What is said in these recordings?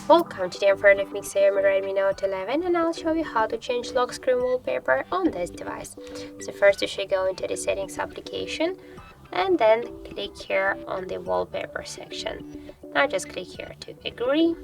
Welcome, today I'm front of me Xiaomi Redmi Note 11 and I'll show you how to change lock screen wallpaper on this device. So first you should go into the settings application and then click here on the wallpaper section. Now just click here to agree.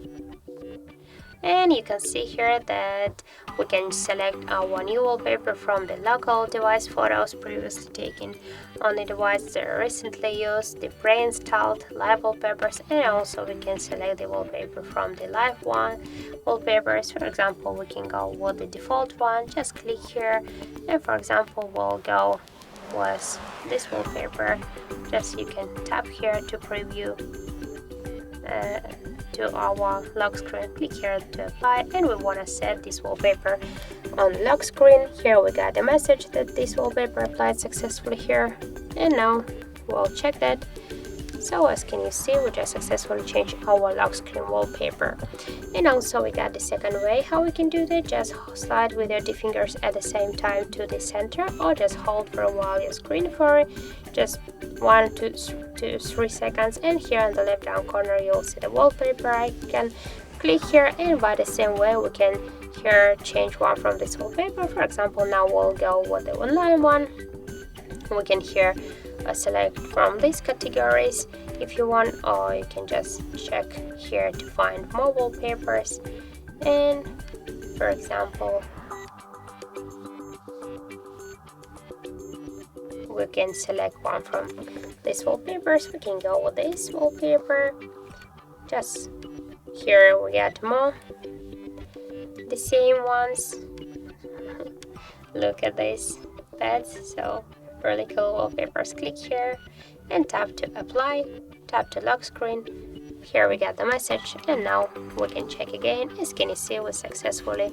And you can see here that we can select our new wallpaper from the local device photos previously taken on the device that are recently used, the pre-installed live wallpapers, and also we can select the wallpaper from the live one wallpapers. For example, we can go with the default one, just click here, and for example we'll go with this wallpaper. Just you can tap here to preview to our lock screen, click here to apply, and we want to set this wallpaper on the lock screen. Here we got a message that this wallpaper applied successfully here, and now we'll check that. So as can you see, we just successfully changed our lock screen wallpaper. And also we got the second way how we can do that. Just slide with your two fingers at the same time to the center, or just hold for a while your screen for just 1 to 3 seconds, and here on the left down corner you'll see the wallpaper icon. Click here, and by the same way we can here change one from this wallpaper. For example, now we'll go with the online one. We can here select from these categories if you want, or you can just check here to find more wallpapers. And for example, we can select one from these wallpapers. We can go with this wallpaper. Just here we got more the same ones. Look at these pets, so really cool wallpapers. Click here and tap to apply, tap to lock screen. Here we got the message, and now we can check again. As can you see, we successfully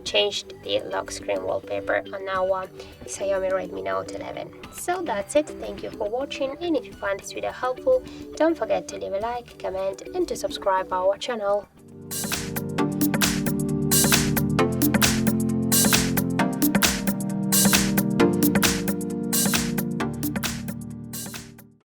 changed the lock screen wallpaper on our Xiaomi Redmi Note 11. So that's it. Thank you for watching, and if you find this video helpful, don't forget to leave a like, comment, and to subscribe our channel.